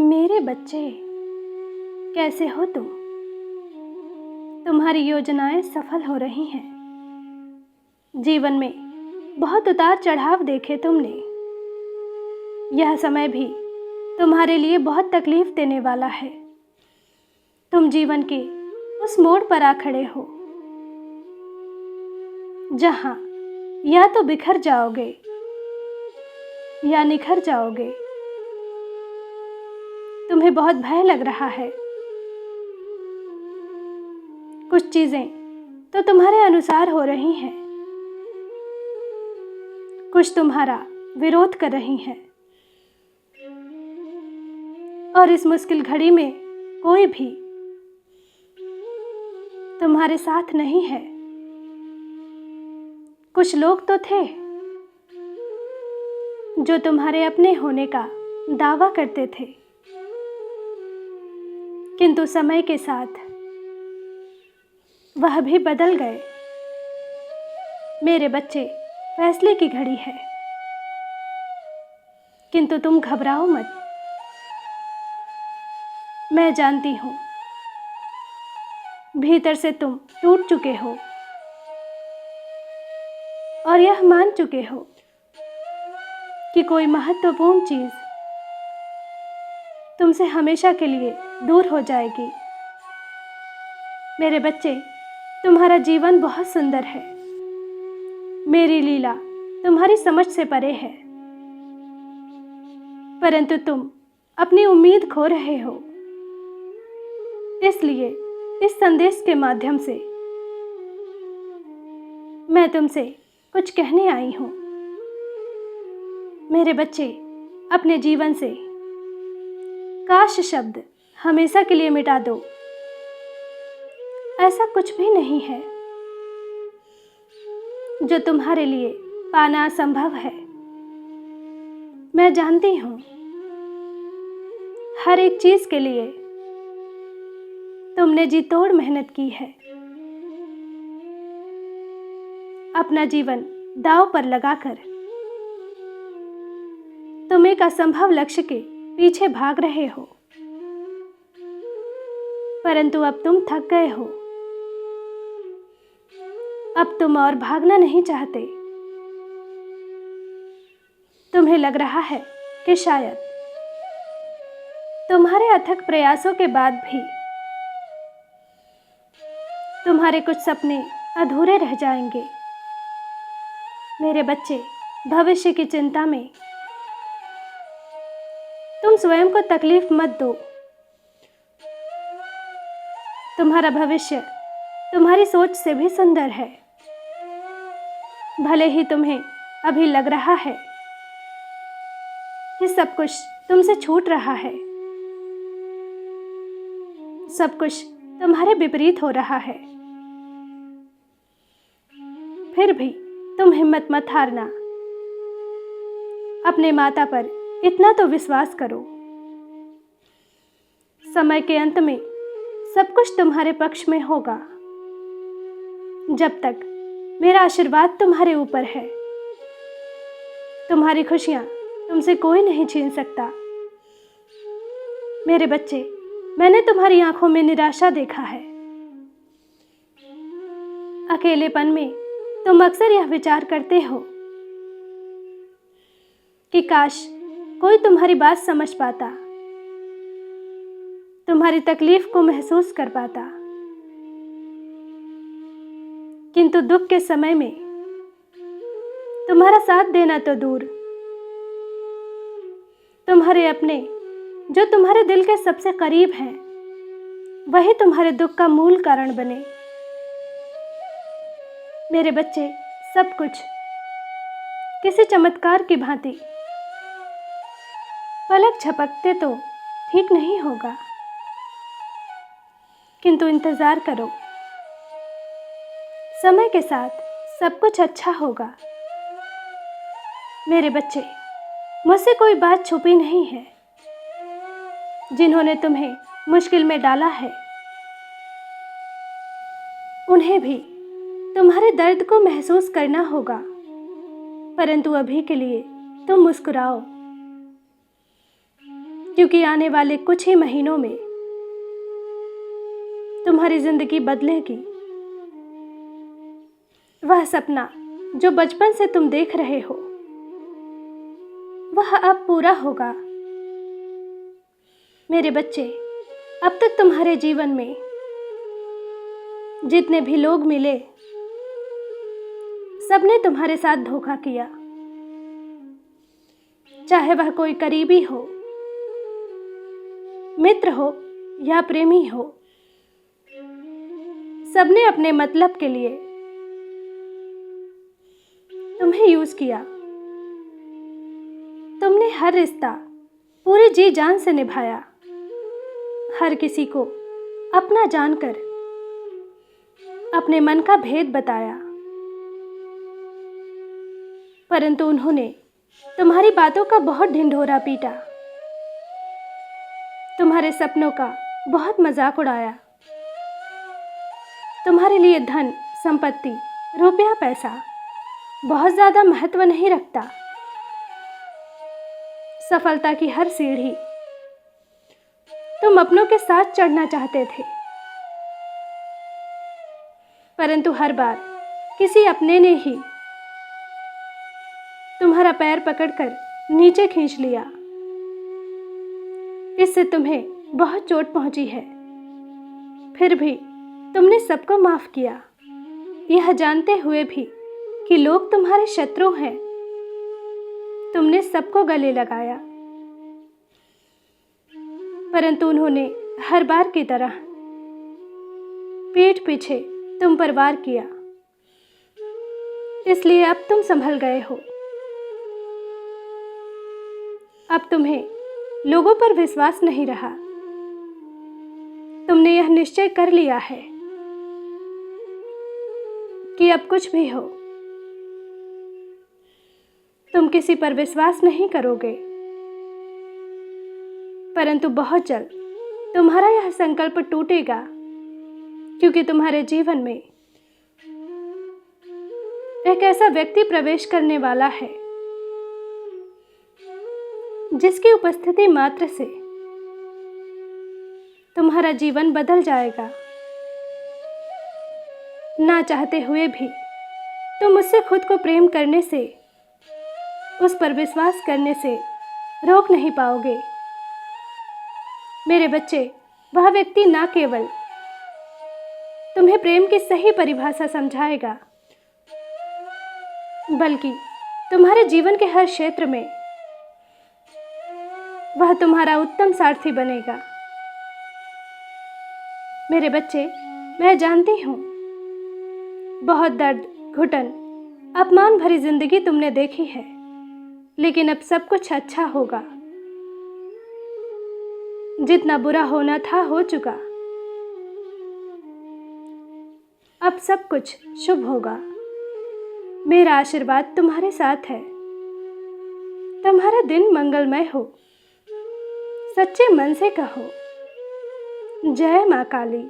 मेरे बच्चे, कैसे हो तुम? तुम्हारी योजनाएं सफल हो रही हैं। जीवन में बहुत उतार चढ़ाव देखे तुमने। यह समय भी तुम्हारे लिए बहुत तकलीफ देने वाला है। तुम जीवन के उस मोड़ पर आ खड़े हो जहां या तो बिखर जाओगे या निखर जाओगे। तुम्हें बहुत भय लग रहा है। कुछ चीजें तो तुम्हारे अनुसार हो रही हैं, कुछ तुम्हारा विरोध कर रही हैं। और इस मुश्किल घड़ी में कोई भी तुम्हारे साथ नहीं है। कुछ लोग तो थे जो तुम्हारे अपने होने का दावा करते थे, किंतु समय के साथ वह भी बदल गए। मेरे बच्चे, फैसले की घड़ी है, किंतु तुम घबराओ मत। मैं जानती हूं, भीतर से तुम टूट चुके हो और यह मान चुके हो कि कोई महत्वपूर्ण चीज तुमसे हमेशा के लिए दूर हो जाएगी। मेरे बच्चे, तुम्हारा जीवन बहुत सुंदर है। मेरी लीला तुम्हारी समझ से परे है, परंतु तुम अपनी उम्मीद खो रहे हो। इसलिए इस संदेश के माध्यम से मैं तुमसे कुछ कहने आई हूं। मेरे बच्चे, अपने जीवन से काश शब्द हमेशा के लिए मिटा दो। ऐसा कुछ भी नहीं है जो तुम्हारे लिए पाना असंभव है। मैं जानती हूं, हर एक चीज के लिए तुमने जी तोड़ मेहनत की है। अपना जीवन दांव पर लगाकर तुम एक असंभव लक्ष्य के पीछे भाग रहे हो, परंतु अब तुम थक गए हो। अब तुम और भागना नहीं चाहते। तुम्हें लग रहा है कि शायद तुम्हारे अथक प्रयासों के बाद भी तुम्हारे कुछ सपने अधूरे रह जाएंगे। मेरे बच्चे, भविष्य की चिंता में तुम स्वयं को तकलीफ मत दो। तुम्हारा भविष्य तुम्हारी सोच से भी सुंदर है। भले ही तुम्हें अभी लग रहा है कि सब कुछ तुमसे छूट रहा है, सब कुछ तुम्हारे विपरीत हो रहा है, फिर भी तुम हिम्मत मत हारना। अपने माता पर इतना तो विश्वास करो। समय के अंत में सब कुछ तुम्हारे पक्ष में होगा। जब तक मेरा आशीर्वाद तुम्हारे ऊपर है, तुम्हारी खुशियां तुमसे कोई नहीं छीन सकता। मेरे बच्चे, मैंने तुम्हारी आंखों में निराशा देखा है। अकेलेपन में तुम अक्सर यह विचार करते हो कि काश कोई तुम्हारी बात समझ पाता, तुम्हारी तकलीफ को महसूस कर पाता। किंतु दुख के समय में तुम्हारा साथ देना तो दूर, तुम्हारे अपने जो तुम्हारे दिल के सबसे करीब हैं, वही तुम्हारे दुख का मूल कारण बने। मेरे बच्चे, सब कुछ किसी चमत्कार की भांति पलक झपकते तो ठीक नहीं होगा, किंतु इंतजार करो। समय के साथ सब कुछ अच्छा होगा। मेरे बच्चे, मुझसे कोई बात छुपी नहीं है। जिन्होंने तुम्हें मुश्किल में डाला है, उन्हें भी तुम्हारे दर्द को महसूस करना होगा, परंतु अभी के लिए तुम मुस्कुराओ। क्योंकि आने वाले कुछ ही महीनों में तुम्हारी जिंदगी बदलेगी। वह सपना जो बचपन से तुम देख रहे हो वह अब पूरा होगा। मेरे बच्चे, अब तक तुम्हारे जीवन में जितने भी लोग मिले सबने तुम्हारे साथ धोखा किया, चाहे वह कोई करीबी हो, मित्र हो या प्रेमी हो। सबने अपने मतलब के लिए तुम्हें यूज किया। तुमने हर रिश्ता पूरी जी जान से निभाया, हर किसी को अपना जानकर अपने मन का भेद बताया, परंतु उन्होंने तुम्हारी बातों का बहुत ढिंढोरा पीटा, तुम्हारे सपनों का बहुत मजाक उड़ाया। तुम्हारे लिए धन, संपत्ति, रुपया, पैसा बहुत ज्यादा महत्व नहीं रखता। सफलता की हर सीढ़ी तुम अपनों के साथ चढ़ना चाहते थे, परंतु हर बार किसी अपने ने ही तुम्हारा पैर पकड़कर नीचे खींच लिया। इससे तुम्हें बहुत चोट पहुंची है, फिर भी तुमने सबको माफ किया, यह जानते हुए भी कि लोग तुम्हारे शत्रु हैं। तुमने सबको गले लगाया, परंतु उन्होंने हर बार की तरह पीठ पीछे तुम पर वार किया। इसलिए अब तुम संभल गए हो। अब तुम्हें लोगों पर विश्वास नहीं रहा। तुमने यह निश्चय कर लिया है कि अब कुछ भी हो तुम किसी पर विश्वास नहीं करोगे, परंतु बहुत जल्द तुम्हारा यह संकल्प टूटेगा, क्योंकि तुम्हारे जीवन में एक ऐसा व्यक्ति प्रवेश करने वाला है जिसकी उपस्थिति मात्र से तुम्हारा जीवन बदल जाएगा। ना चाहते हुए भी तुम उससे खुद को प्रेम करने से, उस पर विश्वास करने से रोक नहीं पाओगे। मेरे बच्चे, वह व्यक्ति ना केवल तुम्हें प्रेम की सही परिभाषा समझाएगा, बल्कि तुम्हारे जीवन के हर क्षेत्र में वह तुम्हारा उत्तम सारथी बनेगा। मेरे बच्चे, मैं जानती हूँ बहुत दर्द, घुटन, अपमान भरी जिंदगी तुमने देखी है, लेकिन अब सब कुछ अच्छा होगा। जितना बुरा होना था हो चुका। अब सब कुछ शुभ होगा। मेरा आशीर्वाद तुम्हारे साथ है। तुम्हारा दिन मंगलमय हो। सच्चे मन से कहो, जय मां काली।